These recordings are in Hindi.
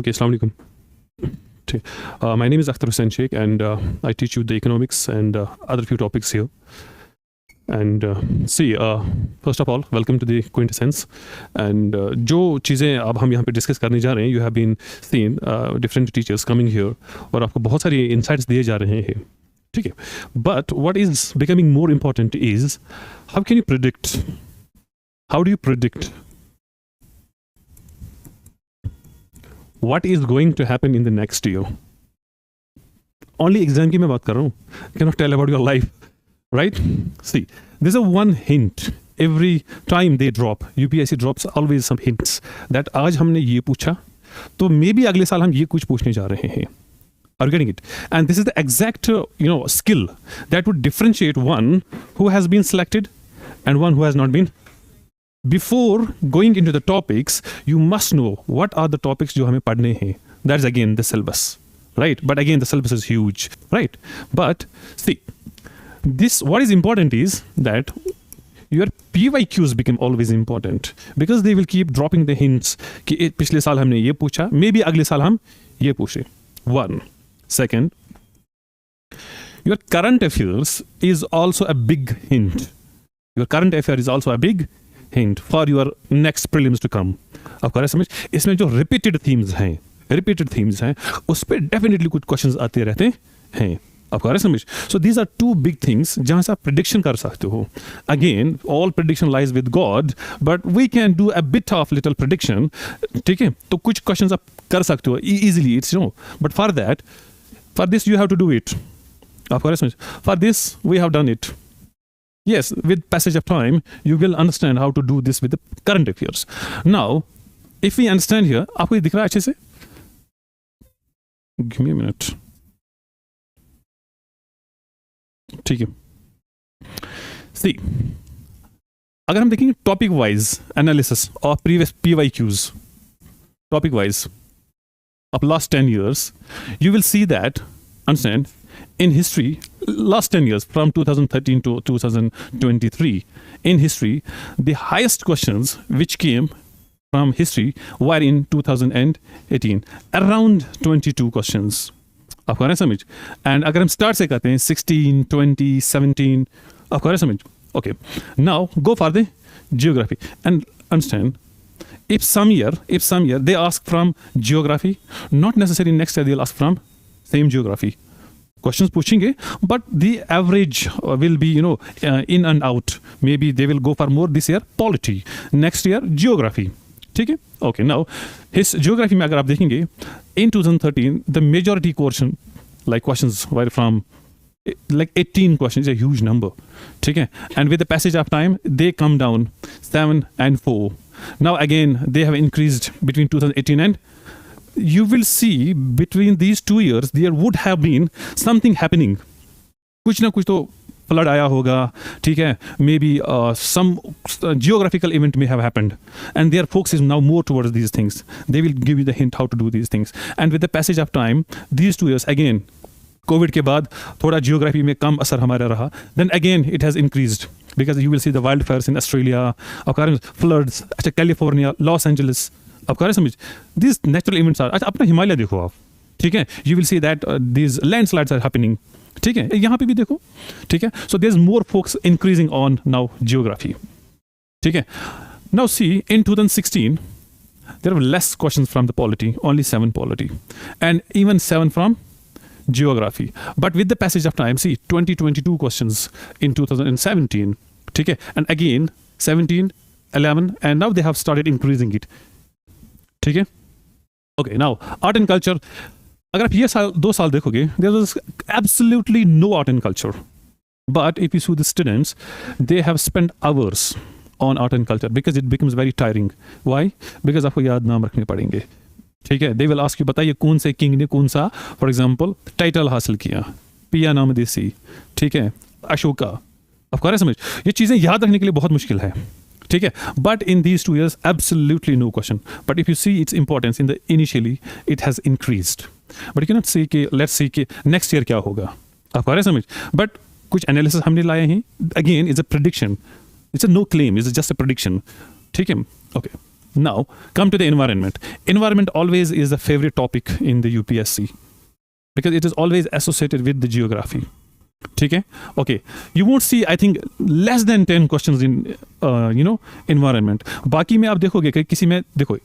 Okay, Assalamu alaikum. My name is Akhtar Hussain Sheikh, and I teach you the economics and other few topics here. And first of all, welcome to the Quintessence. And जो चीज़ें अब हम यहाँ पे डिस्कस करने जा रहे हैं, you have been seen different teachers coming here, और आपको बहुत सारी insights दिए जा रहे हैं, ठीक है. But what is becoming more important is how can you predict? How do you predict what is going to happen in the next year? Only exam की मैं बात कर रहा हूँ. Cannot tell about your life, right? See, there's a one hint every time they drop. UPSC drops always some hints that आज हमने ये पूछा, तो maybe अगले साल हम ये कुछ पूछने जा रहे हैं. Are you getting it? And this is the exact skill that would differentiate one who has been selected and one who has not been. Before going into the topics, you must know what are the topics जो हमें पढ़ने हैं. That's again the syllabus, right? But again, the syllabus is huge, right? But see, what is important is that your PYQs become always important because they will keep dropping the hints कि पिछले साल हमने ये पूछा, maybe अगले साल हम ये पूछे. One. Second, your current affairs is also a big hint. Your current affair is also a big hint for your next prelims to come. आपको समझ, इसमें जो repeated themes हैं, उस पर definitely कुछ questions आते रहते हैं. आपको समझ. So these are two big things जहाँ से आप prediction कर सकते हो. Again, all prediction lies with God, but we can do a bit of little prediction. ठीक है, तो कुछ questions आप कर सकते हो easily. It's but for this you have to do it. आपको समझ. For this we have done it. Yes, with passage of time, you will understand how to do this with the current affairs. Now, if we understand here, आपको ये दिख रहा है अच्छे से? Give me a minute. ठीक है. See, अगर हम देखेंगे topic wise analysis of previous PYQs, topic wise of last 10 years, you will see that, understand, in history, last 10 years, from 2013 to 2023, in history, the highest questions which came from history were in 2018, around 22 questions. आपको आ रहा है समझ? And अगर हम start से करते हैं 16, 20, 17, आपको आ रहा है समझ? Okay, now go for the geography and understand. If some year they ask from geography, not necessarily next year they'll ask from same geography. Questions पूछेंगे, but the average will be in and out. Maybe they will go for more this year polity, next year geography. ठीक है? Okay, now his geography में अगर आप देखेंगे, in 2013 the majority questions were from like 18 questions, a huge number. ठीक है? And with the passage of time they come down 7 and 4. Now again they have increased between 2018 and you will see between these 2 years there would have been something happening. कुछ ना कुछ तो flood आया होगा, ठीक है? Maybe some geographical event may have happened, and their focus is now more towards these things. They will give you the hint how to do these things. And with the passage of time, these 2 years again, COVID के बाद थोड़ा geography में कम असर हमारा रहा. Then again it has increased because you will see the wildfires in Australia, floods, California, Los Angeles. आपको समझ. These natural events are. अच्छा अपना हिमालय देखो आप, ठीक है? You will see that these landslides are happening. ठीक है? यहाँ पे भी देखो, ठीक है? So there's more focus increasing on now geography. ठीक है? Now see, in 2016 there were less questions from the polity, only 7 polity, and even 7 from geography. But with the passage of time, see 22 questions in 2017. ठीक है? And again 17, 11, and now they have started increasing it. ठीक है? Okay, now art and culture. अगर आप ये 2 साल देखोगे, there was absolutely no art and culture. But if you see the students, they have spent hours on art and culture because it becomes very tiring. Why? Because आपको याद नाम रखने पड़ेंगे. ठीक है? They will ask you, बताइए कौन से किंग ने कौन सा, for example, टाइटल हासिल किया. पिया नामदेसी, ठीक है? अशोका. आपको आ रहा है समझ? ये चीज़ें याद रखने के लिए बहुत मुश्किल है. ठीक है? But in these 2 years, absolutely no question. But if you see its importance in the initially, it has increased. But you cannot say कि let's see कि next year क्या होगा. आपको आ रहा है समझ? But कुछ analysis हमने लाए हैं. Again, it's a prediction. It's a no claim. It's just a prediction. ठीक है? Okay. Now, come to the environment. Environment always is a favorite topic in the UPSC because it is always associated with the geography. ठीक है? Okay. You won't see, I think, less than 10 questions in, environment. बाकी में आप देखोगे कि किसी में देखो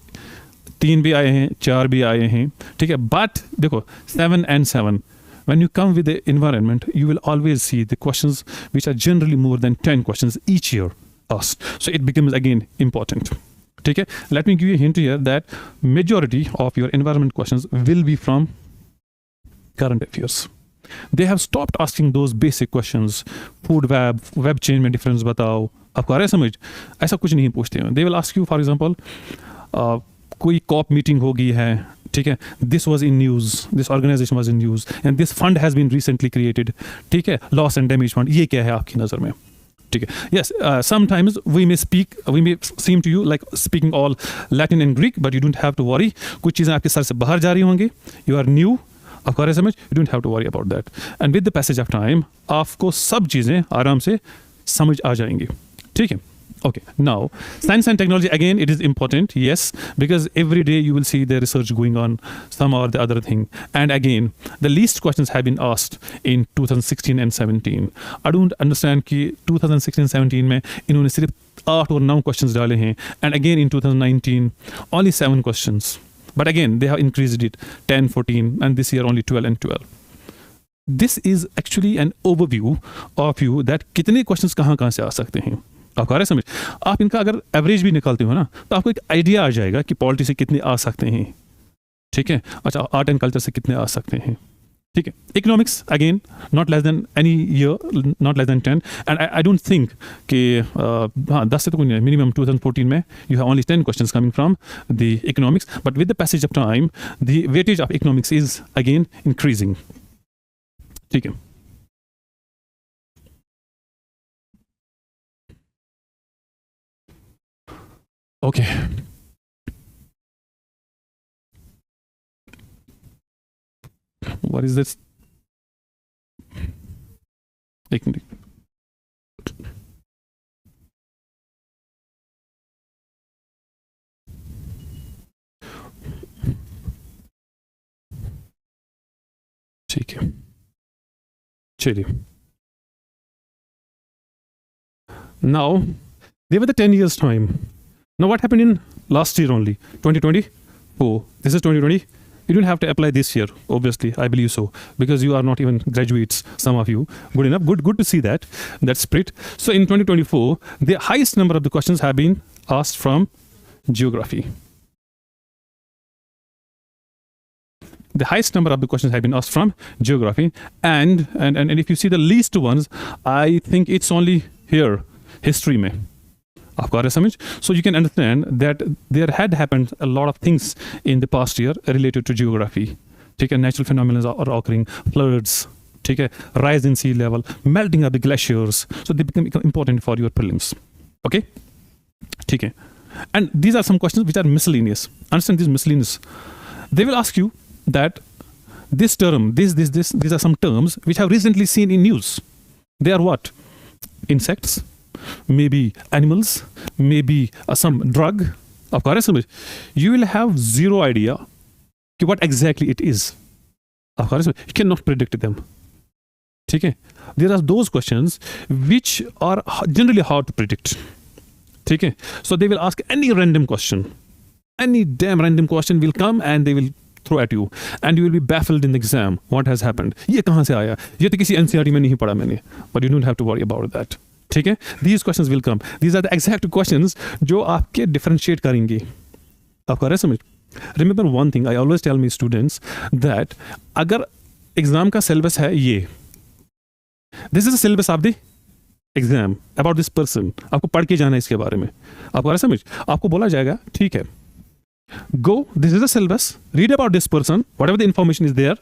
3 भी आए हैं, 4 भी आए हैं, ठीक है? But देखो 7 and 7. When you come with the environment, you will always see the questions which are generally more than 10 questions each year asked. So it becomes again important. Okay? Let me give you a hint here that majority of your environment questions will be from current affairs. They have stopped asking those basic questions. Food web chain में difference बताओ. आपको आ रहा है समझ? ऐसा कुछ नहीं पूछते हैं. They will ask you, for example, कोई COP meeting होगी है, ठीक है? This was in news. This organization was in news, and this fund has been recently created. ठीक है? Loss and damage fund. ये क्या है आपकी नज़र में? ठीक है? Yes. Sometimes we may seem to you like speaking all Latin and Greek, but you don't have to worry. कुछ चीज़ें आपके सर से बाहर जा रही होंगी. You are new. आपको आ रहा है समझ? You don't have to worry about that. And with the passage of time, आपको सब चीज़ें आराम से समझ आ जाएंगी. ठीक है? Okay, now science and technology, again it is important, yes, because every day you will see the research going on some or the other thing, and again the least questions have been asked in 2016 and 17. I don't understand कि 2016-17 में इन्होंने सिर्फ 8 और 9 questions डाले हैं, and again in 2019 only 7 questions, but again they have increased it 10, 14, and this year only 12 and 12. This is actually an overview of you that कितने questions कहाँ से आ सकते हैं. आपको आ रहा है समझ? आप इनका अगर एवरेज भी निकालते हो ना, तो आपको एक आइडिया आ जाएगा कि पॉलिटी से कितने आ सकते हैं. ठीक है? अच्छा, आर्ट एंड कल्चर से कितने आ सकते हैं. ठीक है? Economics again not less than any year, not less than 10, and I don't think कि हाँ 10 से तो कोई नहीं. मिनिमम 2014 में you have only 10 questions coming from the economics, but with the passage of time the weightage of economics is again increasing. ठीक है? Okay. What is this? एक मिनट. ठीक है. चलिए. Now, they were the 10 years time. Now, what happened in last year only, 2024? This is 2020. You don't have to apply this year, obviously. I believe so, because you are not even graduates, some of you. Good enough. Good to see that spirit. So in 2024, the highest number of the questions have been asked from geography. The highest number of the questions have been asked from geography, and if you see the least ones, I think it's only here, history mein. आपको आ रहा है समझ? So you can understand that there had happened a lot of things in the past year related to geography. ठीक है? Natural phenomena are occurring, floods, ठीक है? Rise in sea level, melting of the glaciers. So they become important for your prelims. Okay? ठीक है? And these are some questions which are miscellaneous. Understand these miscellaneous. They will ask you that this term, these are some terms which have recently seen in news. They are what? Insects, maybe animals, maybe some drug. आपको आ रहा है समझ? You will have zero idea कि what exactly it is. आपको आ रहा है समझ? You cannot predict them. ठीक है? There are those questions which are generally hard to predict. ठीक है? So they will ask any random question. Any damn random question will come and they will throw at you, and you will be baffled in the exam. What has happened? ये कहाँ से आया? ये तो किसी NCERT में नहीं पढ़ा मैंने. But you don't have to worry about that. ठीक है? These questions will come. These are the exact questions जो आपके differentiate करेंगे. आपको आ रहा है समझ? Remember one thing, I always tell my students that अगर एग्जाम का सिलेबस है ये, this is the syllabus of the exam about this person. आपको पढ़ के जाना है इसके बारे में. आपको आ रहा है समझ? आपको बोला जाएगा ठीक है, go, this is the syllabus, read about this person, whatever the information is there,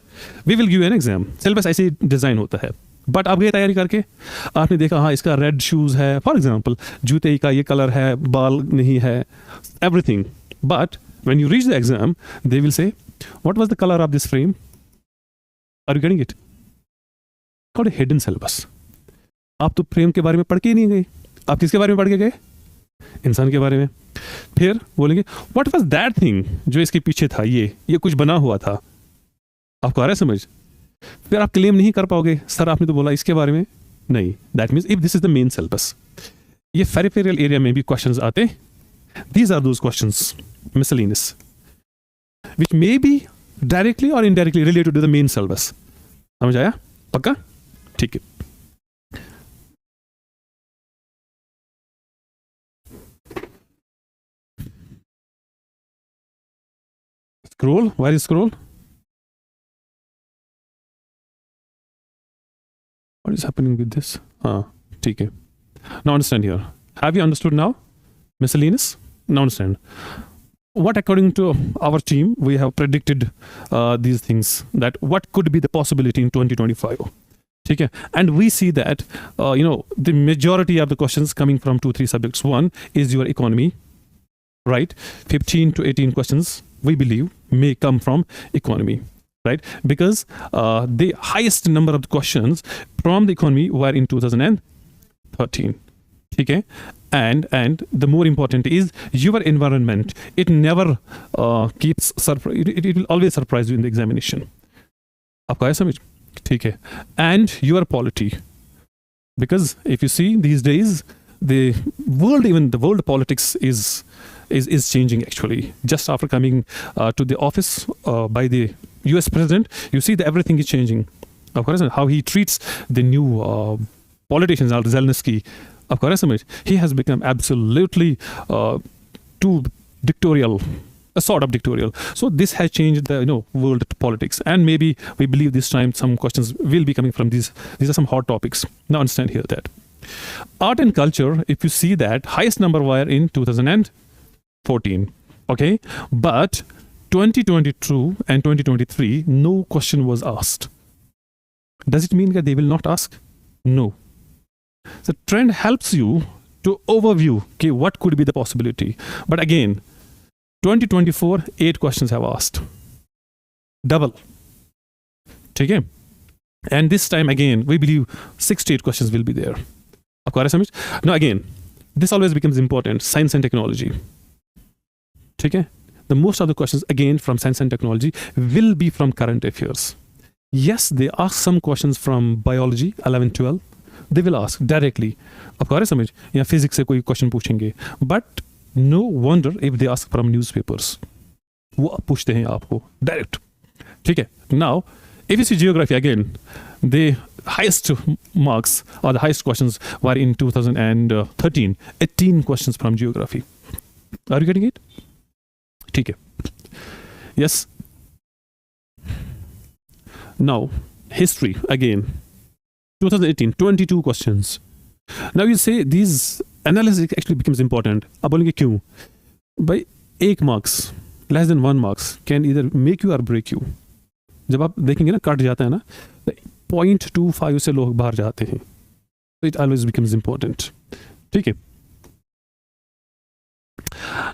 we will give you an exam. Syllabus ऐसे डिजाइन होता है. बट आप गए तैयारी करके, आपने देखा हाँ इसका रेड शूज़ है, फॉर एग्जाम्पल जूते का ये कलर है, बाल नहीं है, everything. But when you reach the exam, they will say, what was the color of this frame? Are you getting it? Called a hidden syllabus. आप तो फ्रेम के बारे में पढ़ के ही नहीं गए. आप किसके बारे में पढ़ के गए? इंसान के बारे में। फिर बोलेंगे व्हाट वाज दैट थिंग जो इसके पीछे था, ये कुछ बना हुआ था। आपको आ रहा है समझ? फिर आप क्लेम नहीं कर पाओगे सर आपने तो बोला इसके बारे में, नहीं। That means if this is the main syllabus, ये पेरिफेरल एरिया में भी क्वेश्चंस आते, these are those questions miscellaneous which may be directly or indirectly related to the main syllabus. समझ आया? पक्का? ठीक है। Scroll, where is scroll? What is happening with this? ठीक है. Now understand here. Have you understood now? Miscellaneous? Now understand. What according to our team, we have predicted these things, that what could be the possibility in 2025. ठीक है. And we see that, the majority of the questions coming from 2-3 subjects. One is your economy, right? 15 to 18 questions, we believe, may come from economy, right? Because the highest number of the questions from the economy were in 2013. Okay? And the more important is your environment. It never keeps surprise. It will always surprise you in the examination. आपको आया समझ? ठीक है. And your polity. Because if you see these days, the world politics is changing actually. Just after coming to the office by the US president, you see that everything is changing. Of course, how he treats the new politicians, Zelensky. Of course, he has become absolutely too dictatorial, a sort of dictatorial. So this has changed the world politics, and maybe we believe this time some questions will be coming from these. These are some hot topics. Now understand here that art and culture, if you see that highest number were in 2014, okay, but 2022 and 2023 no question was asked. Does it mean that they will not ask? No. The trend helps you to overview, okay, what could be the possibility. But again, 2024 8 questions have asked, double. Okay, and this time again we believe 6 to 8 questions will be there. Now again, this always becomes important. Science and technology. Okay, the most of the questions again from science and technology will be from current affairs. Yes, they ask some questions from biology 11 12. They will ask directly. आपको आ रहा है समझ? या फिजिक्स से कोई क्वेश्चन पूछेंगे, but no wonder if they ask from newspapers, वो पूछते हैं आपको डायरेक्ट. ठीक है. Now if you see geography again, the highest marks or the highest questions were in 2013, 18 questions from geography. Are you getting it? ठीक है. Yes. Now history again, 2018 22 questions. Now you say these analysis actually becomes important. अब बोलेंगे क्यों? By 1 marks, less than 1 marks can either make you or break you. जब आप देखेंगे ना, कट जाता है ना, 0.25 से लोग बाहर जाते हैं. So it always becomes important. ठीक है.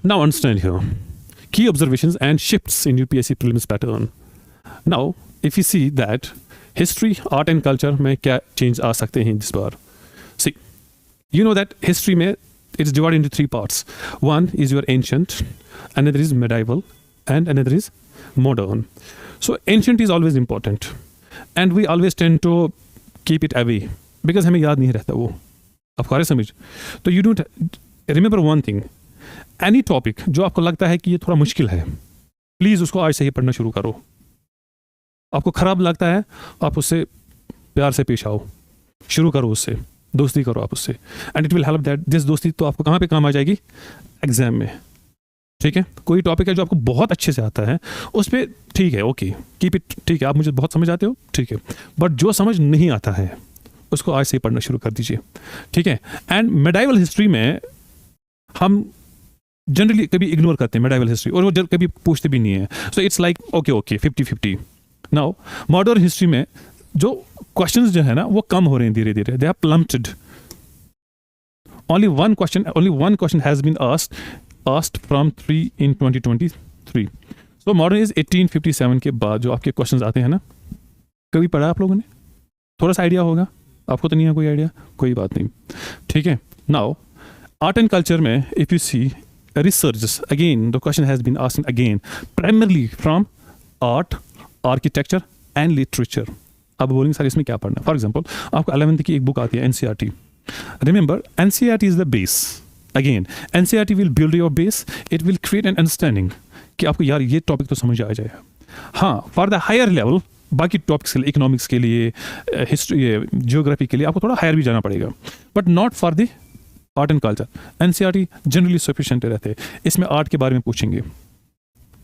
Now understand here key observations and shifts in UPSC prelims pattern. Now if you see that history, art and culture में क्या change आ सकते हैं इस बार. See, you know that history में it is divided into 3 parts. One is your ancient, another is medieval, and another is modern. So ancient is always important, and we always tend to keep it away because हमें याद नहीं रहता वो. आपको आ रहा है समझ? तो you don't remember one thing. Any topic जो आपको लगता है कि ये थोड़ा मुश्किल है, प्लीज उसको आज से ही पढ़ना शुरू करो. आपको खराब लगता है, आप उससे प्यार से पेश आओ, शुरू करो उससे, दोस्ती करो आप उससे, and it will help that this दोस्ती तो आपको कहाँ पे काम आ जाएगी? एग्जाम में. ठीक है. कोई टॉपिक है जो आपको बहुत अच्छे से आता है, उस पर ठीक है, ओके, कीप इट, ठीक है, आप मुझे बहुत समझ आते हो, ठीक है, बट जो समझ नहीं आता है उसको आज से ही पढ़ना शुरू कर दीजिए. ठीक है. एंड मेडाइवल हिस्ट्री में हम जनरली कभी इग्नोर करते हैं मेडाइवल हिस्ट्री, और वो कभी पूछते भी नहीं है. So it's like okay 50-50. Now modern history में जो क्वेश्चंस जो है ना वो कम हो रहे हैं धीरे धीरे. They are plummeted. only one question has been asked from 3 in 2023. So modern is 1857 के बाद जो आपके क्वेश्चंस आते हैं ना, कभी पढ़ा आप लोगों ने? थोड़ा सा आइडिया होगा आपको, तो नहीं है कोई आइडिया, कोई बात नहीं. ठीक है. नाउ Art and culture में, if you see researches, again the question has been asked again, primarily from art, architecture and literature. अब बोलेंगे सर इसमें क्या पढ़ना है? फॉर एग्जाम्पल आपको 11th की एक बुक आती है NCERT. Remember NCERT is the base. Again NCERT will build your base, it will create an understanding कि आपको यार ये टॉपिक तो समझ आ जाएगा. हाँ, फॉर द हायर लेवल बाकी टॉपिक्स के लिए, इकोनॉमिक्स के लिए, हिस्ट्री, जियोग्राफी के लिए आपको थोड़ा हायर भी जाना पड़ेगा, but not for the art and culture. NCERT generally sufficient रहते हैं. इसमें आर्ट के बारे में पूछेंगे,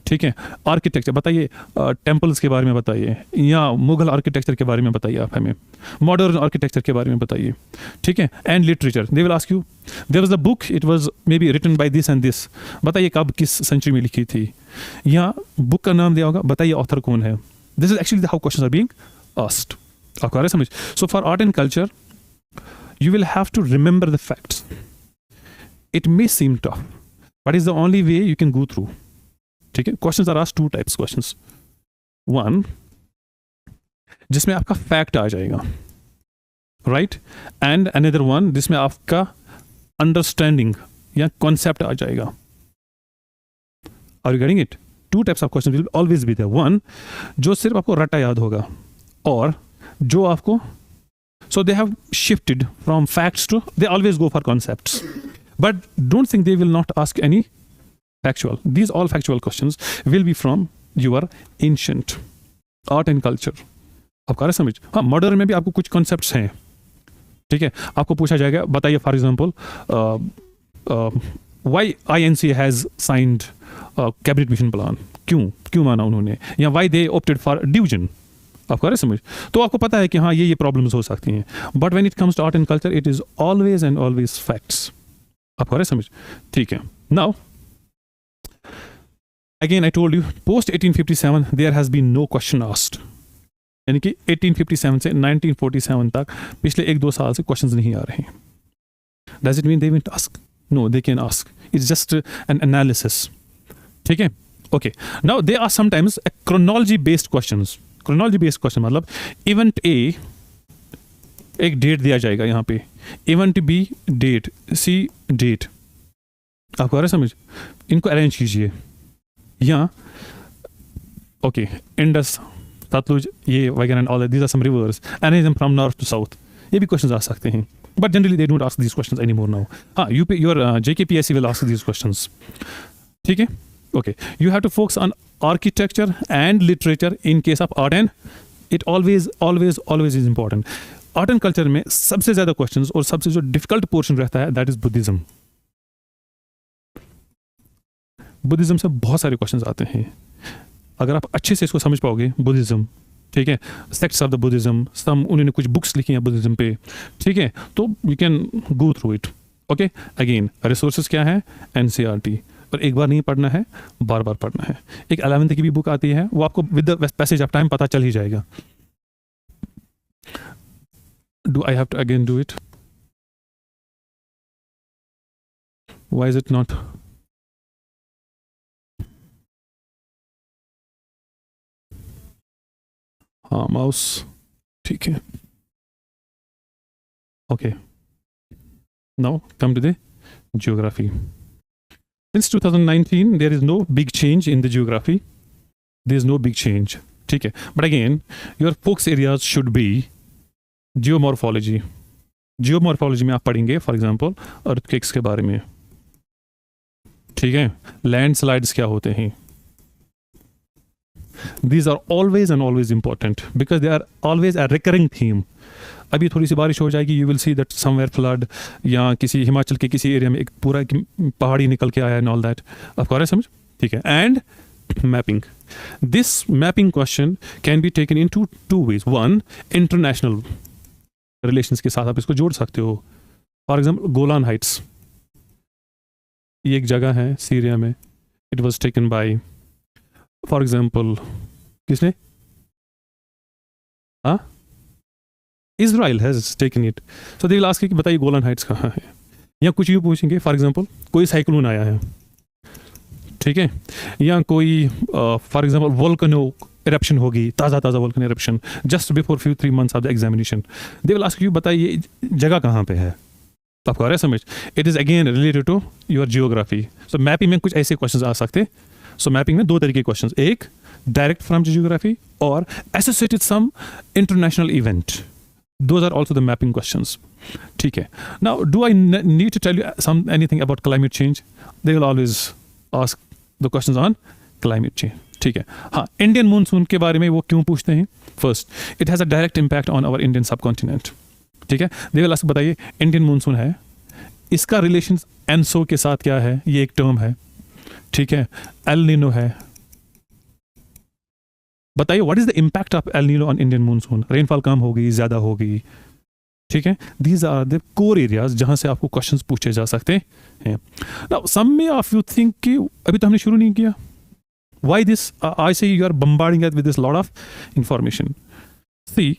ठीक है, आर्किटेक्चर बताइए, टेम्पल्स के बारे में बताइए, या मुगल आर्किटेक्चर के बारे में बताइए, आप हमें मॉडर्न आर्किटेक्चर के बारे में बताइए, ठीक है. And literature, they will ask you there was the book, it was maybe written by this and this, बताइए कब किस सेंचुरी में लिखी थी, या बुक का नाम दिया होगा, बताइए ऑथर कौन है. This is actually how questions are being asked. आपको आ रहा है समझ? So for art and culture you will have to remember the facts. It may seem tough, but it's the only way you can go through. ठीक है. Questions are asked two types questions. One, जिसमें आपका fact आ जाएगा, right? And another one, जिसमें आपका understanding या concept आ जाएगा. Are you getting it? Two types of questions will always be there. One, जो सिर्फ आपको रट्टा याद होगा, और जो आपको, so they have shifted from facts to, they always go for concepts, but don't think they will not ask any factual. These all factual questions will be from your ancient art and culture. आपको आ रहा है समझ? हाँ, मॉडर्न में भी आपको कुछ कॉन्सेप्ट्स हैं, ठीक है. आपको पूछा जाएगा, बताइए for example why INC has signed cabinet mission plan, क्यों माना उन्होंने, या why they opted for division. आपको आ रहा है समझ? तो आपको पता है कि हाँ ये प्रॉब्लम्स हो सकती हैं, but when it comes to art and culture it is always and always facts. आपको आ रहा है समझ? ठीक है. Now again I told you, post 1857 there has been no question asked. यानी कि 1857 से 1947 तक पिछले 1-2 साल से क्वेश्चंस नहीं आ रहे हैं. Does it mean they will ask? No, they can ask. It's just an analysis. ठीक है. Okay. Now they are sometimes chronology based questions. Chronology based question मतलब इवेंट ए एक डेट दिया जाएगा, यहाँ पे event B date, C date. आपको आ रहा है समझ? इनको अरेंज कीजिए. या ओके, इंडस, सतलुज, ये वगैरह and all these are some rivers, arrange them from north to south. ये भी क्वेश्चंस आ सकते हैं, but generally they don't ask these questions any more now. हाँ, your JKPSC will ask these questions. ठीक है. Okay, you have to focus on architecture and literature in case of art, and it always is important. Art and culture में सबसे ज़्यादा questions और सबसे जो difficult portion रहता है, that is Buddhism. Buddhism से बहुत सारे questions आते हैं. अगर आप अच्छे से इसको समझ पाओगे, Buddhism, ठीक है, sects of the Buddhism, उन्होंने कुछ books लिखी हैं Buddhism पे, ठीक है, तो you can go through it. Okay, again, resources क्या है? NCERT. और एक बार नहीं पढ़ना है, बार बार पढ़ना है. एक 11th की भी बुक आती है, वो आपको with the passage of time पता चल ही जाएगा. Do I have to again do it? Why is it not? हाँ, माउस, ठीक है. Okay, now come to the geography. Since 2019, there is no big change in the geography. There is no big change. ठीक है. But again, your focus areas should be geomorphology. Geomorphology में आप पढ़ेंगे, for example, earthquakes के बारे में. ठीक है. Landslides क्या होते हैं? These are always and always important because they are always a recurring theme. अभी थोड़ी सी बारिश हो जाएगी, you will see that somewhere flood, या किसी हिमाचल के किसी एरिया में एक पूरा पहाड़ी निकल के आया एंड ऑल दैट. आपको आ रहा है समझ? ठीक है. And mapping. This mapping question can be taken in two ways. One, international relations के साथ आप इसको जोड़ सकते हो. फॉर एग्जाम्पल, गोलान हाइट्स, ये एक जगह है सीरिया में. It was taken by, for example, किसने? हाँ, Israel has taken it. So they will ask कि बताइए गोलन हाइट्स कहाँ है. या कुछ यूँ पूछेंगे, फॉर एग्जांपल कोई साइक्लोन आया है, ठीक है, या कोई फॉर एग्जांपल वोल्केनो इरप्शन होगी, ताज़ा volcano eruption just before 3 months of the examination. They will ask you बताइए जगह कहाँ पे है. आपको आ रहा है समझ? It is again related to your geography. So mapping में कुछ ऐसे क्वेश्चन आ सकते. सो मैपिंग में दो तरीके के क्वेश्चन, एक डायरेक्ट फ्रॉम जियोग्राफी और associated some international event. Those are also the mapping questions. ठीक है. Now, do I need to tell you anything about climate change? They will always ask the questions on climate change. ठीक है. हाँ, इंडियन मानसून के बारे में वो क्यों पूछते हैं? First, it has a direct impact on our Indian subcontinent. ठीक है. दे विल आस्क, बताइए इंडियन मानसून है, इसका रिलेशन एनसो के साथ क्या है? ये एक टर्म है. ठीक है. एल नीनो है, बताइए what is the impact of El Nino on Indian monsoon? Rainfall कम होगी, ज़्यादा होगी. ठीक है. These are the core areas जहां से आपको क्वेश्चंस पूछे जा सकते हैं. नाउ सम में ऑफ यू थिंक कि अभी तो हमने शुरू नहीं किया. Why this? I say you are bombarding with this lot of information. See,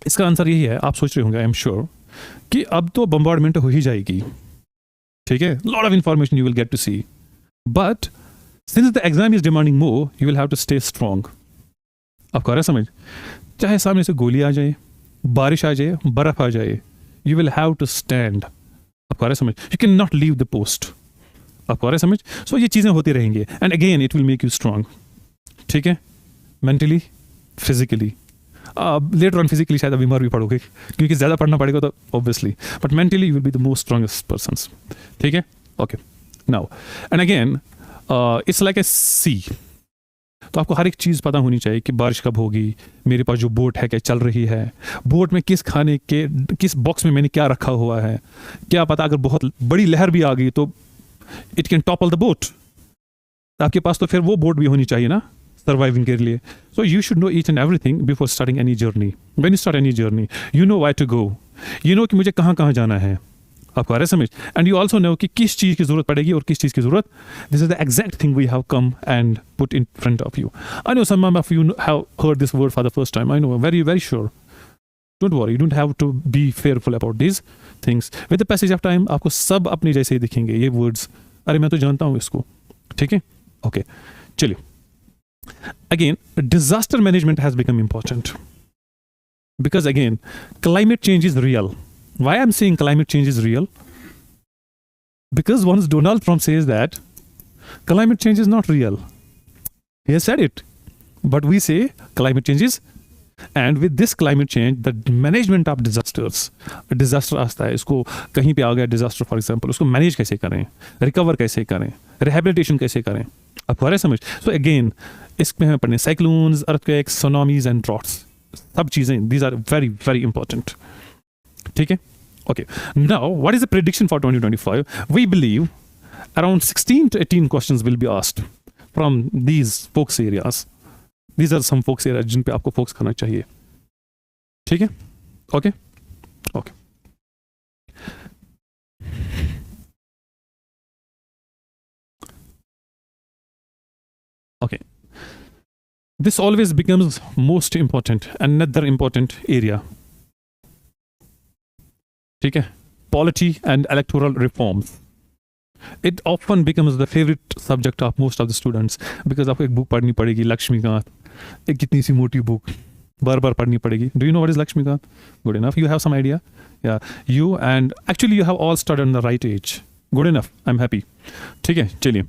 इसका आंसर यही है, आप सोच रहे होंगे आई एम श्योर कि अब तो बम्बार्डमेंट हो ही जाएगी. ठीक है. Lot of information you will get to see, but since the exam is demanding more, you will have to stay strong. आपको आ रहा है समझ? चाहे सामने से गोली आ जाए, बारिश आ जाए, बर्फ आ जाए, you will have to stand. आपको आ रहा है समझ? You can not leave the post. आपको आ रहा है समझ? सो ये चीज़ें होती रहेंगी and again it will make you strong. ठीक है. Mentally, physically. Later on physically शायद बीमार भी पड़ोगे क्योंकि ज़्यादा पढ़ना पड़ेगा तो obviously, but mentally you will be the most strongest persons. ठीक है. Okay. Now and again it's like a sea. तो आपको हर एक चीज़ पता होनी चाहिए कि बारिश कब होगी, मेरे पास जो बोट है क्या चल रही है, बोट में किस खाने के किस बॉक्स में मैंने क्या रखा हुआ है, क्या पता अगर बहुत बड़ी लहर भी आ गई तो it can topple the boat. आपके पास तो फिर वो बोट भी होनी चाहिए ना सर्वाइविंग के लिए. So you should know each and everything before starting any journey. When you start any journey, you know why to go, you know कि मुझे कहाँ कहाँ जाना है. आपको आ रहा है समझ? एंड यू ऑल्सो नो कि किस चीज़ की जरूरत पड़ेगी और किस चीज़ की जरूरत. This is the exact thing we have come and put in front of you. I know some of you have heard this word for the first time. I know, very very sure. Don't worry, you don't have to be fearful about this things. With the passage of time आपको सब अपने जैसे ही दिखेंगे ये वर्ड्स. अरे मैं तो जानता हूँ इसको. ठीक है. ओके. चलिए. Again, disaster management has become important because again, climate change is real. Why I'm saying climate change is real? Because once Donald Trump says that climate change is not real, he has said it, but we say climate change is. And with this climate change, the management of disasters, disaster आता है, इसको कहीं पे आ गया disaster for example, उसको manage कैसे करें, recover कैसे करें, rehabilitation कैसे करें. आपको आ रहा है समझ? So again, इसमें हमें पढ़ने cyclones, earthquakes, tsunamis and droughts, सब चीज़ें, these are very very important. ठीक है. Okay. Now, what is the prediction for 2025? We believe around 16 to 18 questions will be asked from these focus areas. These are some focus areas जिन पे आपको फोकस करना चाहिए. ठीक है. Okay. Okay. Okay. This always becomes most important, another important area. ठीक है. Polity and electoral reforms. It often becomes the favorite subject of most of the students because आपको एक बुक पढ़नी पड़ेगी, लक्ष्मीकांत. एक कितनी सी मोटी बुक बार बार पढ़नी पड़ेगी. Do you know what is Laxmikanth? Good enough. You have some idea? या you and actually you have all studied on the right age. Good enough. I am happy. ठीक है. चलिए.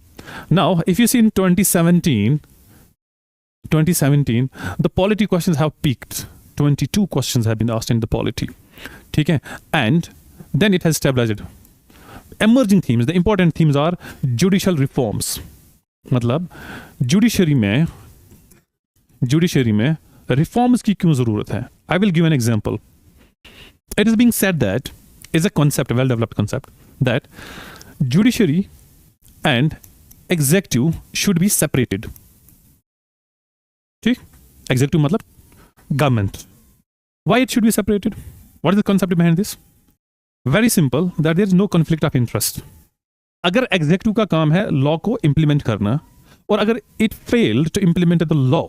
Now if you see in 2017 the polity questions have peaked. 22 questions have been asked in the polity. ठीक है. And then it has stabilized. Emerging themes, the important themes are judicial reforms. मतलब जुडिशरी में रिफॉर्म्स की क्यों जरूरत है? I will give an example. It is being said that is a concept, well developed concept, that judiciary and executive should be separated. ठीक. एग्जीक्यूटिव मतलब government. Why it should be separated? What is the concept behind this? Very simple, that there is no conflict of interest. अगर एग्जीक्यूटिव का काम है लॉ को इंप्लीमेंट करना, और अगर it failed to implement the law,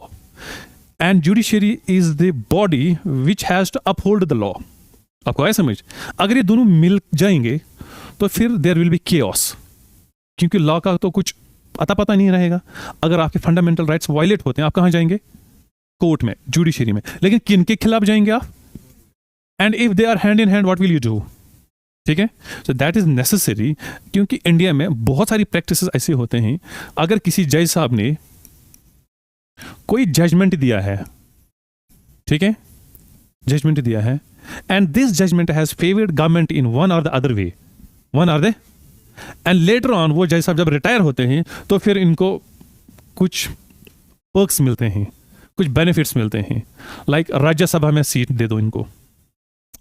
and judiciary is the body which has to uphold the law. आपको आया समझ? अगर ये दोनों मिल जाएंगे तो फिर देयर विल बी केओस, क्योंकि लॉ का तो कुछ अता पता नहीं रहेगा. अगर आपके फंडामेंटल राइट्स वायलेट होते हैं, आप कहाँ जाएंगे? कोर्ट में, जुडिशरी में. लेकिन किन के खिलाफ जाएंगे आप? And if they are hand in hand, what will you do? ठीक है, सो दैट इज नेसेसरी, क्योंकि इंडिया में बहुत सारी प्रैक्टिसेस ऐसे होते हैं, अगर किसी जज साहब ने कोई जजमेंट दिया है, ठीक है, जजमेंट दिया है, and this judgment has favoured government in one or the other way, one or the, and later on वो जज साहब जब रिटायर होते हैं तो फिर इनको कुछ पर्क्स मिलते हैं, कुछ बेनिफिट्स मिलते हैं, लाइक राज्यसभा में सीट दे दो इनको।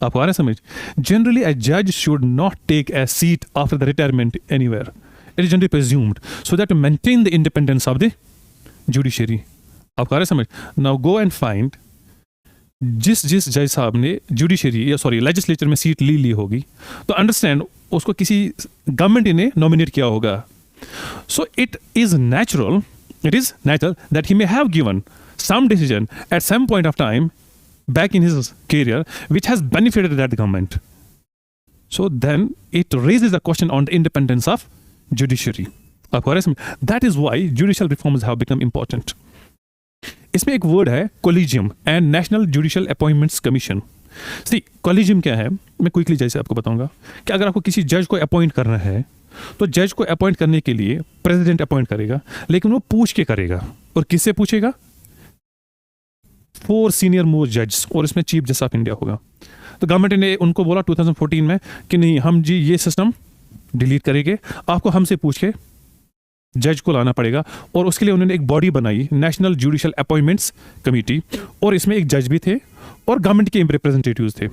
आपको आ रहा है समझ? जनरली अ जज should not take a seat after the retirement anywhere, it is generally presumed so that to maintain the independence of the judiciary. आपको आ रहा है समझ? नाउ गो एंड फाइंड जिस जज साहब ने जुडिशरी या सॉरी लेजिस्लेचर में सीट ली होगी, तो अंडरस्टैंड उसको किसी गवर्नमेंट ने नॉमिनेट किया होगा, so it is natural that he may have given some decision at some point of time back in his career which has benefited that government. So then it raises a question on the independence of judiciary. That is why judicial reforms have become important. इसमें एक वर्ड है collegium and national judicial appointments commission. See collegium क्या है, मैं क्विकली जैसे आपको बताऊंगा कि अगर आपको किसी जज को अपॉइंट करना है तो जज को अपॉइंट करने के लिए प्रेसिडेंट अपॉइंट करेगा, लेकिन वो पूछ के करेगा, और किससे पूछेगा? 4 सीनियर मोस्ट जज, और इसमें चीफ जस्टिस ऑफ इंडिया होगा। तो गवर्नमेंट ने उनको बोला 2014 में कि नहीं, हम जी ये सिस्टम डिलीट करेंगे, आपको हमसे पूछ के जज को लाना पड़ेगा, और उसके लिए उन्होंने एक बॉडी बनाई, नेशनल जुडिशियल अपॉइंटमेंट्स कमेटी, और इसमें एक जज भी थे और गवर्नमेंट के रिप्रेजेंटेटिव्स थे।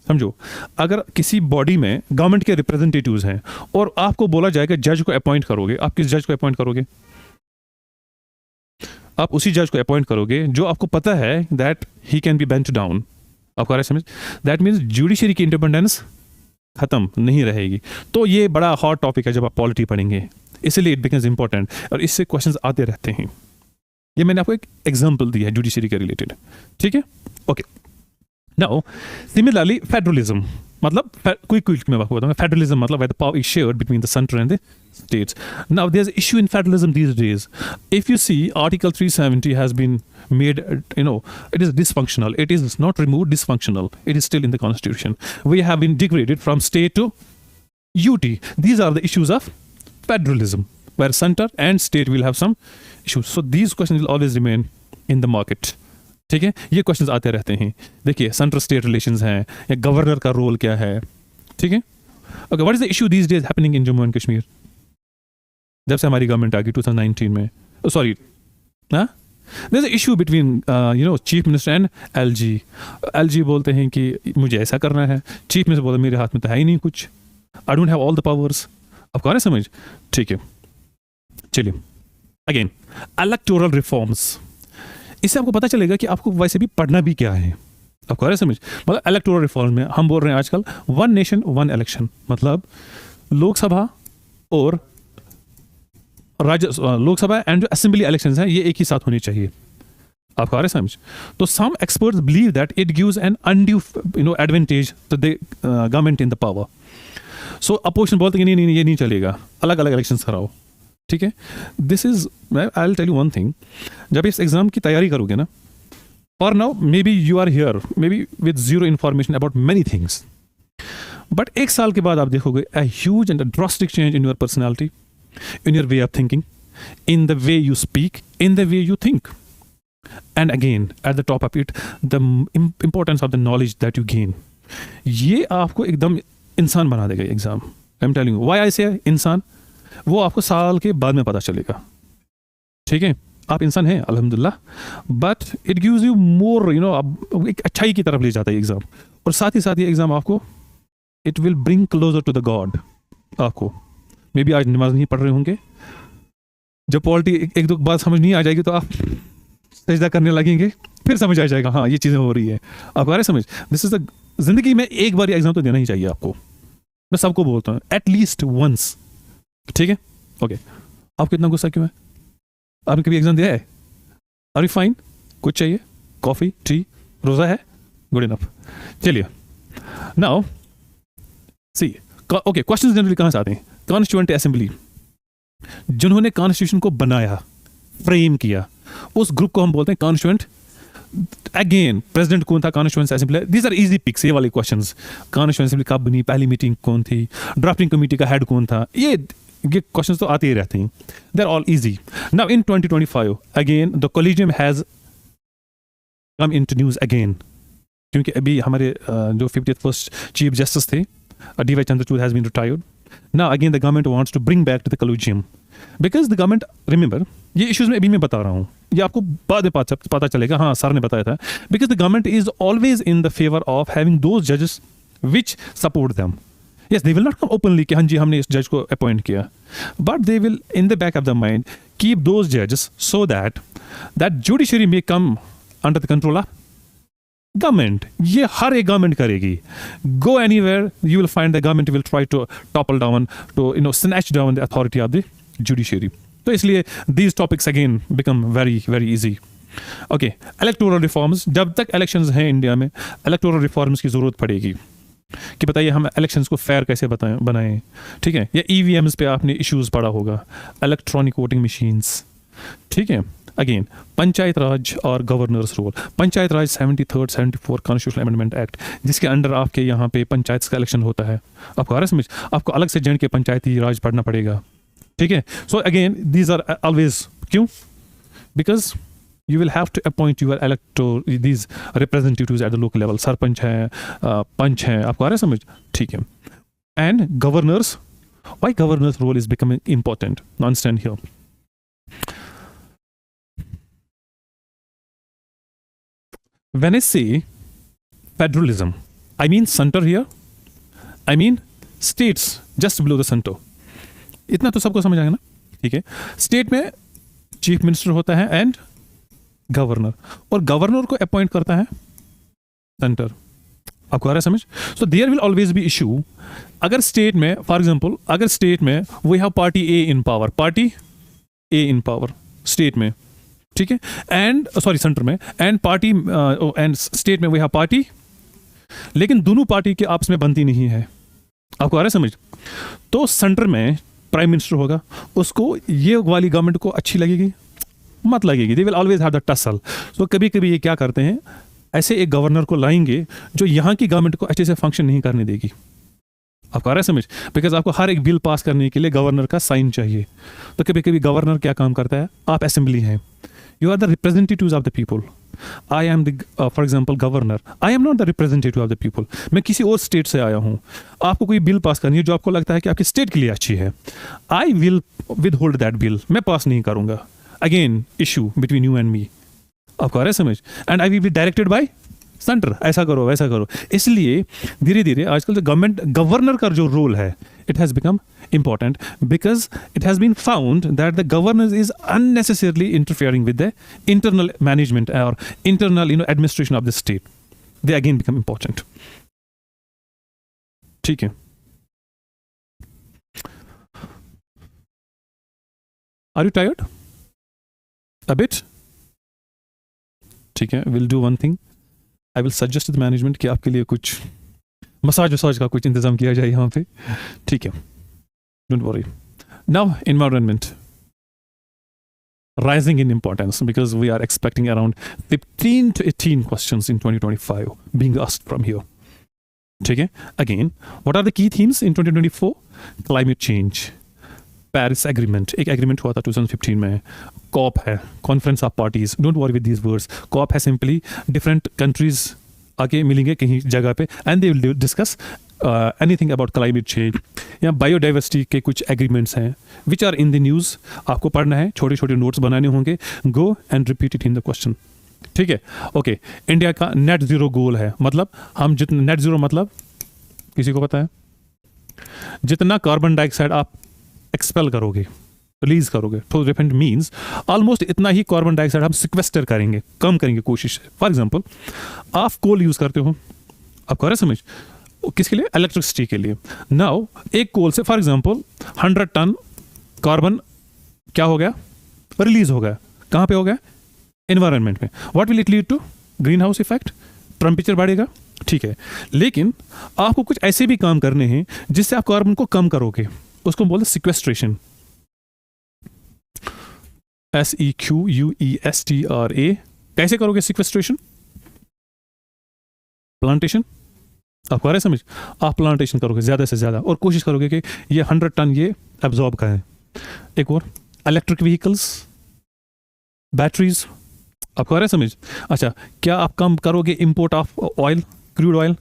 समझो, अगर किसी बॉडी में गवर्नमेंट के रिप्रेजेंटेटिव्स हैं और आपको बोला जाएगा जज को अपॉइंट करोगे, आप किस जज को अपॉइंट करोगे? आप उसी जज को अपॉइंट करोगे जो आपको पता है that he can be bench down. आपको आ रहा है समझ? दैट मीन्स जुडिशरी की इंडिपेंडेंस खत्म नहीं रहेगी। तो ये बड़ा हॉट टॉपिक है जब आप पॉलिटी पढ़ेंगे, इसलिए इट बिकम्स इंपॉर्टेंट, और इससे क्वेश्चंस आते रहते हैं। ये मैंने आपको एक एग्जांपल दिया है जुडिशरी के रिलेटेड, ठीक है? ओके, नाउ सिमिलरली फेडरलिज्म, मतलब क्विक मैं आपको बताऊंगा। फेडरलिज्म मतलब where the power is shared between the center and the states. Now there's an issue in federalism these days. If you see, Article 370 has been made, it is dysfunctional. It is not removed, dysfunctional. It is still in the constitution. We have been degraded from state to UT. These are the issues of federalism, where center and state will have some issues. So these questions will always remain in the market. ठीक है, ये क्वेश्चंस आते रहते हैं। देखिए, सेंट्रल स्टेट रिलेशंस हैं, या गवर्नर का रोल क्या है, ठीक है? Okay, what is the issue these days happening in Jammu and Kashmir? जब से हमारी गवर्नमेंट आ गई 2019 में, सॉरी, हाँ, there is a issue between chief minister and LG. LG बोलते हैं कि मुझे ऐसा करना है, चीफ मिनिस्टर बोलते मेरे हाथ में तो है ही नहीं कुछ, I don't have all the powers. आपको आ रहा है समझ? ठीक है, चलिए अगेन इलेक्टोरल रिफॉर्म्स। इससे आपको पता चलेगा कि आपको वैसे भी पढ़ना भी क्या है। आपको आ रहा है समझ? मतलब इलेक्टोरल रिफॉर्म में हम बोल रहे हैं आजकल 1 नेशन 1 इलेक्शन, मतलब लोकसभा और लोकसभा एंड जो असेंबली इलेक्शंस हैं ये एक ही साथ होनी चाहिए। आपको आ रहा है समझ? तो some experts believe that it gives an undue advantage to the government in the power. So opposition बोलते हैं कि नहीं, ये नहीं चलेगा, अलग अलग इलेक्शंस कराओ, ठीक है? This is, I will tell you one thing, जब इस एग्जाम की तैयारी करोगे ना, और now may be you are here may be with zero information about many things, but एक साल के बाद आप देखोगे a huge and drastic change in your personality, in your way of thinking, in the way you speak, in the way you think. And again, at the top of it, the importance of the knowledge that you gain. ये आपको एकदम इंसान बना देगा exam. I'm telling you, why I say इंसान, वो आपको साल के बाद में पता चलेगा, ठीक है? आप इंसान हैं अल्हम्दुलिल्लाह, but it gives you more, एक अच्छाई की तरफ ले जाता है एग्जाम, और साथ ही साथ ये एग्जाम आपको it will bring closer to the God. आपको मे बी आज नमाज नहीं पढ़ रहे होंगे, जब पॉलिटी एक दो बात समझ नहीं आ जाएगी तो आप सजदा करने लगेंगे, फिर समझ आ जाएगा हाँ ये चीज़ें हो रही है। आपको आ रहा है समझ? दिस इज द जिंदगी में एक बार एग्जाम तो देना ही चाहिए आपको, मैं सबको बोलता हूँ एटलीस्ट वंस, ठीक है? ओके, आपको इतना गुस्सा क्यों है? आपने कभी एग्जाम दिया है? Are you fine? कुछ चाहिए? कॉफी, टी, रोजा है? Good enough. चलिए now see, okay, questions generally कहाँ से आते हैं? कॉन्स्टिट्यूएंट असेंबली, जिन्होंने कॉन्स्टिट्यूशन को बनाया, फ्रेम किया, उस ग्रुप को हम बोलते हैं कॉन्स्टिट्यूएंट अगेन प्रेसिडेंट कौन था, constituency assembly, these are easy picks, ये वाले क्वेश्चंस। कॉन्स्टिट्यूएंसी असेंबली कब बनी, पहली मीटिंग कौन थी, ड्राफ्टिंग कमेटी का हेड कौन था, ये क्वेश्चंस तो आते ही रहते हैं, they are all easy. Now in 2025 again the collegium has come into news again, क्योंकि अभी हमारे जो 51st चीफ जस्टिस थे D Y Chandrachud has been retired. Now again the government wants to bring back to the collegium because the government, remember ये इश्यूज में अभी मैं बता रहा हूँ, ये आपको बाद में पता चलेगा, हाँ सर ने बताया था, because the government is always in the favour of having those जजेस which support them. Yes, they will not come openly कि हाँ जी हमने इस जज को अपॉइंट किया, but they will in the back of the mind keep those judges so that judiciary may come under the control of government. ये हर एक गवर्नमेंट करेगी। Go anywhere, you will find the government will try to topple down, to snatch down the authority of the judiciary. तो इसलिए these topics again become very very easy. Okay, electoral reforms, जब तक elections हैं इंडिया में electoral reforms की जरूरत पड़ेगी कि बताइए हम इलेक्शंस को फेयर कैसे बनाएं, ठीक है। या ईवीएम्स पे आपने इश्यूज पढ़ा होगा, इलेक्ट्रॉनिक वोटिंग मशीन्स, ठीक है। अगेन पंचायत राज और गवर्नर्स रोल, पंचायत राज 73rd 74 कॉन्स्टिट्यूशनल अमेंडमेंट एक्ट, जिसके अंडर आपके यहाँ पे पंचायत का इलेक्शन होता है। आपको आ रहा है समझ, आपको अलग से जन के पंचायती राज पढ़ना पड़ेगा, ठीक है। So again these are always, क्यों, because you will have to appoint your these representatives at the local level, sarpanch हैं, पंच हैं, आपको आ रहा है समझ, ठीक है। and governors, why governors role is becoming important, understand here. When I say federalism, I mean center here, I mean states just below the center, इतना तो सबको समझ आएगा ना, ठीक है। स्टेट में चीफ मिनिस्टर होता है एंड गवर्नर, और गवर्नर को अपॉइंट करता है सेंटर, आपको आ रहा है समझ। So there will always be issue अगर स्टेट में, फॉर एग्जांपल अगर स्टेट में we have party A in power, party A in power state में, ठीक है, एंड सॉरी सेंटर में, एंड पार्टी एंड स्टेट में वी हैव पार्टी, लेकिन दोनों पार्टी की आपस में बनती नहीं है, आपको आ रहा है समझ। तो सेंटर में प्राइम मिनिस्टर होगा, उसको ये वाली गवर्नमेंट को अच्छी लगेगी मत लगेगी, they will always have the tussle. So कभी कभी ये क्या करते हैं, ऐसे एक गवर्नर को लाएंगे जो यहाँ की गवर्नमेंट को अच्छे से फंक्शन नहीं करने देगी, आपको आ रहा है समझ, बिकॉज आपको हर एक बिल पास करने के लिए गवर्नर का साइन चाहिए। तो कभी कभी गवर्नर क्या काम करता है, आप असेंबली हैं, you are the representatives of the people, I am the for example governor, I am not the representative of the people, मैं किसी और स्टेट से आया हूँ, आपको कोई बिल पास करनी है जो आपको लगता है कि आपकी स्टेट के लिए अच्छी है, I will with hold that bill, मैं पास नहीं करूँगा। Again, issue between you and me, आपको आ रहा है समझ, and I will be directed by center, ऐसा करो वैसा करो। इसलिए धीरे धीरे आजकल जो गवर्नर का जो रोल है, it has become important because it has been found that the governor is unnecessarily interfering with the internal management or internal administration of the state. They again become important, ठीक है। Are you tired? A bit? ठीक है, will do one thing, I will suggest the management कि आपके लिए कुछ मसाज वसाज का कुछ इंतजाम किया जाए यहाँ पे, ठीक है, don't worry. Now environment rising in importance because we are expecting around 15 to 18 questions in 2025 being asked from here, ठीक है। Again, what are the key themes in 2024? Climate change, Paris agreement, एक एग्रीमेंट हुआ था 2015 में, कॉप है, conference of parties, don't worry with these words, COP है सिंपली डिफरेंट कंट्रीज आके मिलेंगे कहीं जगह पे and they will discuss anything about climate change, या बायोडाइवर्सिटी के कुछ एग्रीमेंट्स हैं which are in the news, आपको पढ़ना है, छोटे छोटे नोट्स बनाने होंगे, go and repeat it in the question, ठीक है। ओके, इंडिया का नेट जीरो गोल है, मतलब हम जितना नेट जीरो मतलब किसी को पता है, जितना कार्बन डाइऑक्साइड आप एक्सपेल करोगे, रिलीज करोगे, तो डिफरेंट मीन्स ऑलमोस्ट इतना ही कार्बन डाइऑक्साइड हम सिक्वेस्टर करेंगे, कम करेंगे कोशिश। फॉर एग्जांपल आप कोल यूज करते हो, आपको आ रहा है समझ, किसके लिए, इलेक्ट्रिसिटी के लिए। नाउ एक कोल से फॉर एग्जांपल 100 टन कार्बन क्या हो गया, रिलीज हो गया, कहाँ पे हो गया, एनवायरनमेंट में। What will it lead to, greenhouse effect, temperature बढ़ेगा, ठीक है। लेकिन आपको कुछ ऐसे भी काम करने हैं जिससे आप कार्बन को कम करोगे, उसको बोलते सिक्वेस्ट्रेशन, SEQUESTRA कैसे करोगे सिक्वेस्ट्रेशन? प्लांटेशन, आपको आ रहा है समझ? आप प्लांटेशन करोगे ज़्यादा से ज़्यादा और कोशिश करोगे कि ये 100 टन ये एब्जॉर्ब करें। एक और इलेक्ट्रिक व्हीकल्स, बैटरीज, आपको आ रहा है समझ? अच्छा, क्या आप कम करोगे import of oil, crude oil?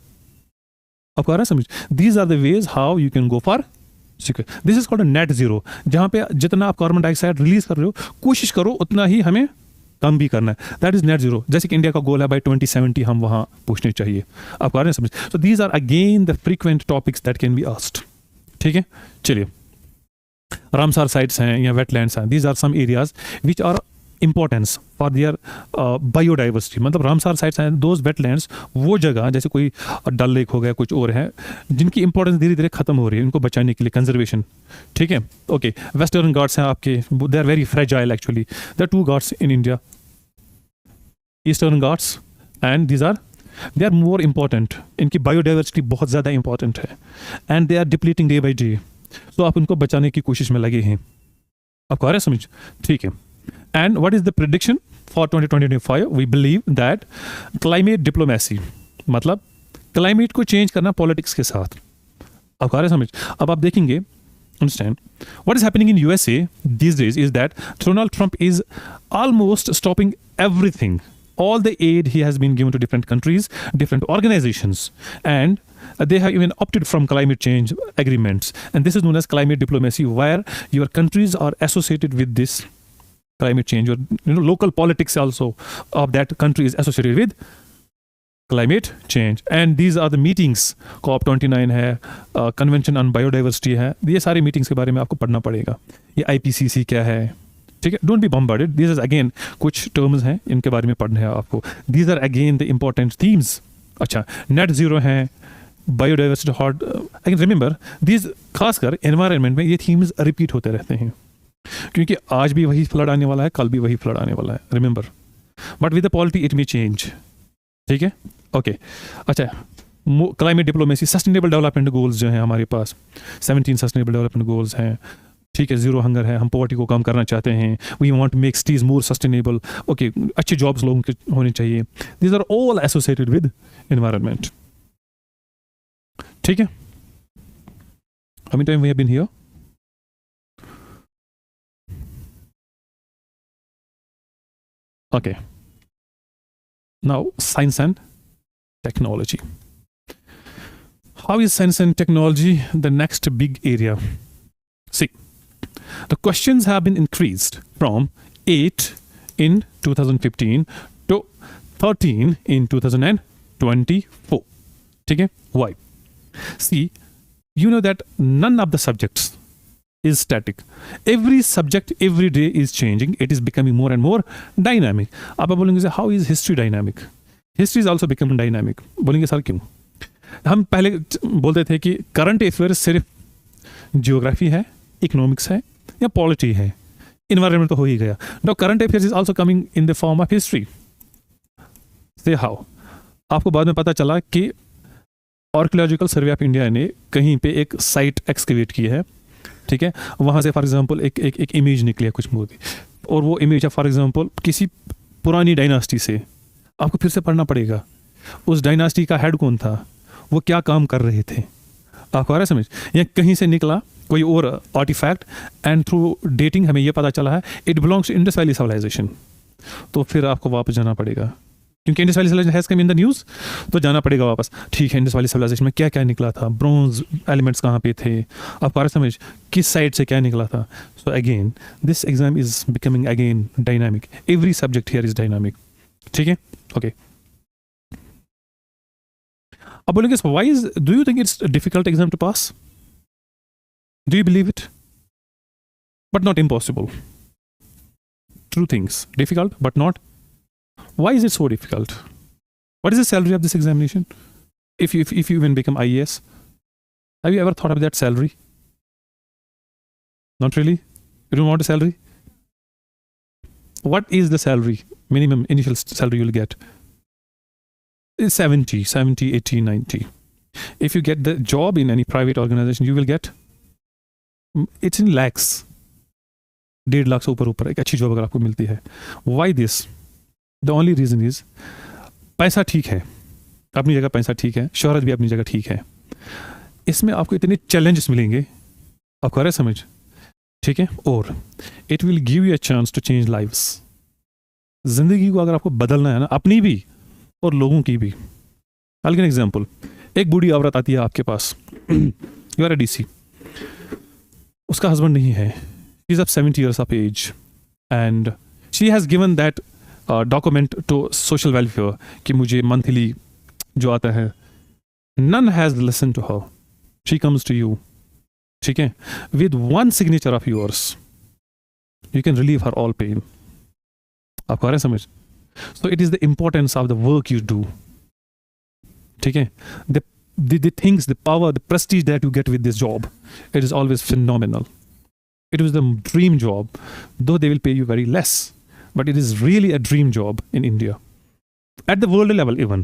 आपको आ रहा है समझ? These are the ways how you can go for secure. This is called a net zero, जहां पे जितना आप कार्बन डाइऑक्साइड रिलीज कर रहे हो कोशिश करो उतना ही हमें कम भी करना है। That is net zero. जैसे कि इंडिया का गोल है बाय 2070 हम वहां पहुंचने चाहिए। आपको आ रहा है समझ? So these are again the frequent topics that can be asked. ठीक है, चलिए, रामसार साइट्स हैं या वेटलैंड्स हैं, these are some areas which are importance for their biodiversity. मतलब रामसार साइट्स हैं दोज वेटलैंड्स, वो जगह जैसे कोई डल लेक हो गया, कुछ और है, जिनकी इंपॉर्टेंस धीरे धीरे खत्म हो रही है, इनको बचाने के लिए कंजर्वेशन। ठीक है, ओके। वेस्टर्न घाट्स हैं आपके, they are very fragile actually. There are 2 Ghats in India, Eastern Ghats, and these are they are more important. इनकी बायोडाइवर्सिटी बहुत ज़्यादा इंपॉर्टेंट है and they are depleting day by day. तो आप उनको बचाने की कोशिश में लगे हैं। आपको आ रहा है समझ? ठीक है। And what is the prediction for 2025? We believe that climate diplomacy, मतलब क्लाइमेट को चेंज करना पॉलिटिक्स के साथ। आपको आ रहा है समझ? अब आप देखेंगे, understand what is happening in USA these days is that Donald Trump is almost stopping everything, all the aid he has been given to different countries, different organizations, and they have even opted from climate change agreements, and this is known as climate diplomacy, where your countries are associated with this climate change, or local politics also of that country is associated with climate change, and these are the meetings. COP29 है, कन्वेंशन ऑन बायोडाइवर्सिटी है, ये सारी मीटिंग्स के बारे में आपको पढ़ना पड़ेगा। ये IPCC क्या है, ठीक है, don't be bombarded, this is again कुछ टर्म्स हैं, इनके बारे में पढ़ना है आपको। These are again the important themes. अच्छा, नेट जीरो है, biodiversity hot, again remember these, खासकर एनवायरनमेंट में ये थीम्स रिपीट होते रहते हैं, क्योंकि आज भी वही फ्लड आने वाला है, कल भी वही फ्लड आने वाला है, remember. But with the polity it may change. ठीक है, ओके। अच्छा, climate diplomacy, sustainable development goals जो हैं हमारे पास, 17 सस्टेनेबल डेवलपमेंट गोल्स हैं। ठीक है, जीरो हंगर है, हम पॉवर्टी को कम करना चाहते हैं, we want to make cities more sustainable. Okay, अच्छे जॉब्स लोगों के होने चाहिए। These are all associated with environment. ठीक है, how many time we have been here? Okay. Now, science and technology. How is science and technology the next big area? See, the questions have been increased from 8 in 2015 to 13 in 2024. Okay? Why? See, you know that none of the subjects is static. Every subject every day is changing. It is becoming more and more dynamic. आप बोलेंगे how is history dynamic? History is also becoming dynamic. बोलेंगे सर क्यों? हम पहले बोलते थे कि करंट अफेयर्स सिर्फ जियोग्राफी है, इकोनॉमिक्स है या पॉलिटी है, इन्वायरमेंट तो हो ही गया। Now current affairs is also coming in the form of history. से हाउ? आपको बाद में पता चला कि आर्कियोलॉजिकल सर्वे ऑफ इंडिया ने कहीं पे एक साइट एक्सकेवेट की है, ठीक है, वहाँ से फॉर एग्जांपल एक इमेज निकली है कुछ मूर्ति, और वो इमेज है फॉर एग्जांपल किसी पुरानी डायनास्टी से। आपको फिर से पढ़ना पड़ेगा उस डायनास्टी का हेड कौन था, वो क्या काम कर रहे थे। आपको आ रहा है समझ? या कहीं से निकला कोई और आर्टिफैक्ट एंड थ्रू डेटिंग हमें ये पता चला है it belongs to Indus valley civilisation, तो फिर आपको वापस जाना पड़ेगा, क्योंकि Indus valley civilisation has come in the news, तो जाना पड़ेगा वापस। ठीक है, इंडस वैली सिविलाइजेशन में क्या क्या निकला था, ब्रॉन्ज एलिमेंट्स कहाँ पे थे, आपको आ रहा समझ, किस साइड से क्या निकला था। So again this exam is becoming again dynamic, every subject here is dynamic. ठीक है, ओके। अब बोलेंगे why is, do you think it's difficult exam to pass? Do you believe it? But not impossible. True things, difficult but not. Why is it so difficult? What is the salary of this examination? If you even become IAS, have you ever thought of that salary? Not really. You don't want a salary. What is the salary? Minimum initial salary you'll get is 70, 80, 90. If you get the job in any private organization, you will get, it's in lakhs. 1.5 lakh से ऊपर एक अच्छी जॉब अगर आपको मिलती है। Why this? The only reason is पैसा ठीक है, अपनी जगह पैसा ठीक है, शोहरत भी अपनी जगह ठीक है, इसमें आपको इतने चैलेंजेस मिलेंगे, आपको आ रहा है समझ, ठीक है। और it will give you a chance to change lives. जिंदगी को अगर आपको बदलना है ना, अपनी भी और लोगों की भी। आई गिव एन एग्जांपल, एक बूढ़ी औरत आती है आपके पास, यू आर अ डीसी, उसका हस्बैंड नहीं है, she is of 70 years of age and she has given that document to social welfare कि मुझे monthly जो आता है, none has listened to her, she comes to you, ठीक है, with one signature of yours you can relieve her all pain। आपको आ रहा है समझ? So it is the importance of the work you do, ठीक है, the things, the power, the prestige that you get with this job, it is always phenomenal। It was the dream job, though they will pay you very less, but it is really a dream job in India, at the world level even।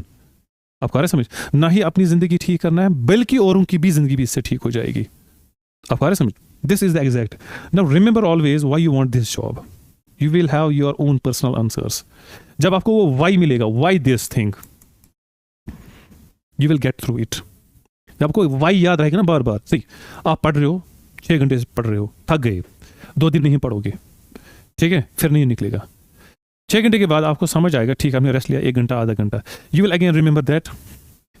आपको आ रहा है समझ? ना ही अपनी जिंदगी ठीक करना है, बल्कि औरों की भी जिंदगी भी इससे ठीक हो जाएगी। आपको आ रहा है समझ? This is the exact। Now remember always why you want this job। You will have your own personal answers। जब आपको वो why मिलेगा, why this thing, you will get through it। जब आपको why याद रहेगा ना बार बार, सही, आप पढ़ रहे हो, 6 घंटे से पढ़ रहे हो, थक गए, 2 दिन नहीं पढ़ोगे, ठीक है, फिर नहीं निकलेगा। 6 घंटे के बाद आपको समझ आएगा, ठीक है, आपने रेस्ट लिया 1 घंटा, आधा घंटा, you will again remember that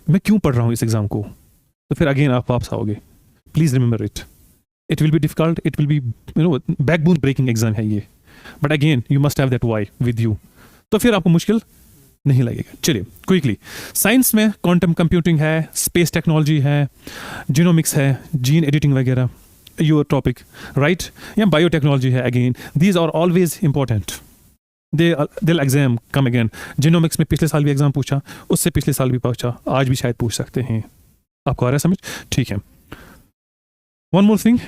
मैं क्यों पढ़ रहा हूँ इस एग्जाम को, तो फिर अगेन आप वापस आओगे। Please remember it, it will be difficult, it will be backbone breaking exam है ये, but again you must have that why with you, तो फिर आपको मुश्किल नहीं लगेगा। चलिए क्विकली, साइंस में क्वांटम कंप्यूटिंग है, स्पेस टेक्नोलॉजी है, जीनोमिक्स है, जीन एडिटिंग वगैरह, your topic, right? Yeah, biotechnology है again, these are always important, they'll exam come again। genomics में पिछले साल भी एग्जाम पूछा, उससे पिछले साल भी पूछा, आज भी शायद पूछ सकते हैं। आपको आ रहा है समझ? ठीक है। one more thing,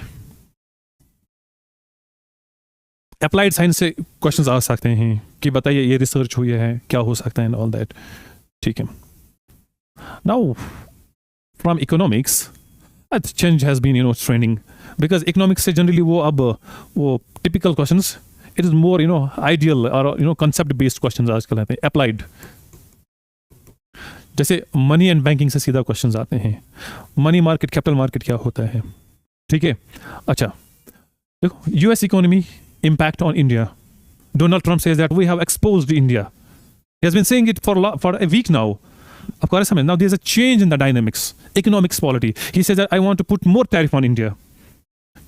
applied science से क्वेश्चंस आ सकते हैं कि बताइए ये रिसर्च हुई है, क्या हो सकता है, एंड ऑल दैट, ठीक है। Now from economics change has been trending, because economics से generally वो typical questions, it is more ideal or concept based questions आजकल आते हैं, applied। जैसे मनी एंड बैंकिंग से सीधा क्वेश्चंस आते हैं, मनी मार्केट, कैपिटल मार्केट क्या होता है, ठीक है। अच्छा देखो, US economy impact on India, Donald Trump says that we have exposed India, he has been saying it for a week now। आपको आ रहा है समझ? Now there's a change in the dynamics, economics polity, he says that I want to put more tariff on India,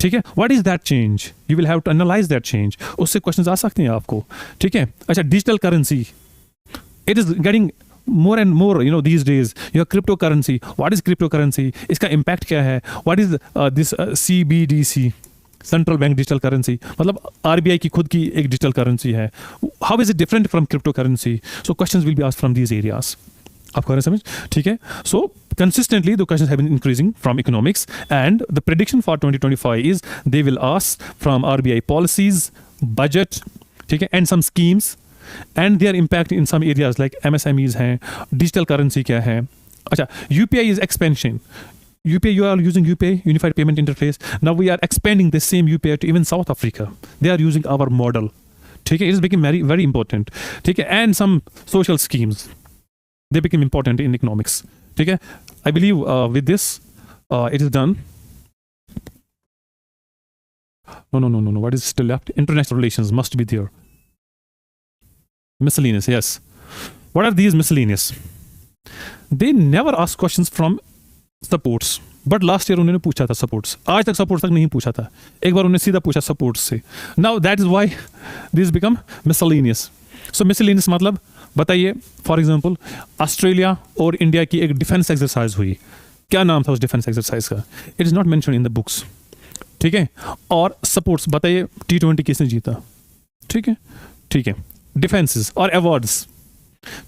ठीक है। what is that change, you will have to analyze that change, उससे क्वेश्चंस आ सकते हैं आपको, ठीक है। अच्छा, digital currency, it is getting more and more these days, your cryptocurrency, what is cryptocurrency, इसका impact क्या है, what is this CBDC, central bank digital currency, मतलब आरबीआई की खुद की एक डिजिटल करेंसी है, how is it different from crypto currency, so questions will be asked from these areas. आपको आ रहा है समझ? ठीक है। सो consistently the questions have been increasing from economics, and the prediction for 2025 is they will ask from RBI policies, budget, ठीक है, and some schemes and their impact in some areas like MSMEs हैं, digital currency क्या है। अच्छा, UPI is expansion, UPI, you are using UPI, Unified Payment Interface, now we are expanding the same UPI to even South Africa, they are using our model, ठीक है, it is becoming very very important, ठीक है, and some social schemes, they become important in economics, ठीक है। I believe with this it is done। No, what is still left? International relations must be there, miscellaneous, yes। what are these miscellaneous? They never ask questions from supports, but last year उन्होंने पूछा था सपोर्ट्स, आज तक सपोर्ट्स तक नहीं पूछा था, एक बार उन्होंने सीधा पूछा सपोर्ट्स से। Now that is why this become miscellaneous. So miscellaneous मतलब बताइए, फॉर एग्जांपल ऑस्ट्रेलिया और इंडिया की एक डिफेंस एक्सरसाइज हुई, क्या नाम था उस डिफेंस एक्सरसाइज का, it is not mention in the books, ठीक है। और सपोर्ट्स बताइए T20 किसने जीता, ठीक है, ठीक है, डिफेंसेस और अवार्ड्स,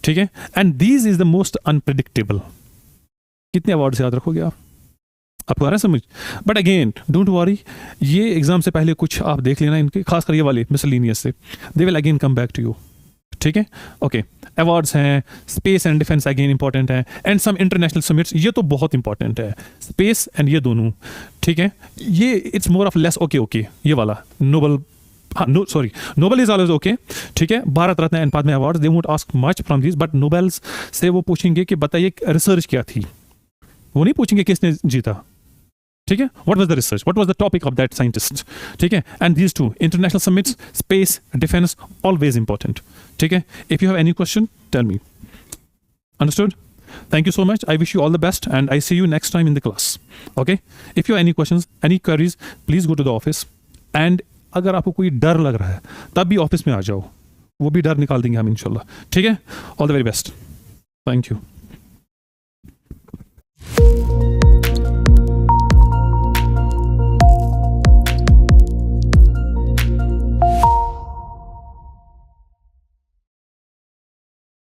ठीक है, and these is the most unpredictable. कितने अवार्ड्स याद रखोगे आप, आपको आ रहा है समझ? बट अगेन डोंट वरी, ये एग्जाम से पहले कुछ आप देख लेना इनके, खासकर ये वाले मिसलेनियस से, they will again come back to you, ठीक है। ओके, अवार्ड्स हैं, space and defence again important है, एंड सम इंटरनेशनल समिट्स, ये तो बहुत इंपॉर्टेंट है, स्पेस एंड ये दोनों, ठीक है। ये it's more of less okay, ये वाला नोबल हाँ, no sorry, Nobel is always okay, ठीक है, Bharat Ratna and Padma award they won't ask much from this, but Nobels से वो पूछेंगे कि बताइए रिसर्च क्या थी, वो नहीं पूछेंगे किसने जीता, ठीक है, what was the research, what was the topic of that scientist, ठीक है, and these two international summits, space, defence, always important, ठीक है. If you have any question tell me. Understood? Thank you so much. I wish you all the best and I see you next time in the class. Okay? If you have any questions, any queries, please go to the office. And अगर आपको कोई डर लग रहा है तब भी ऑफिस में आ जाओ, वो भी डर निकाल देंगे हम इंशाल्लाह. ठीक है? All the very best. Thank you.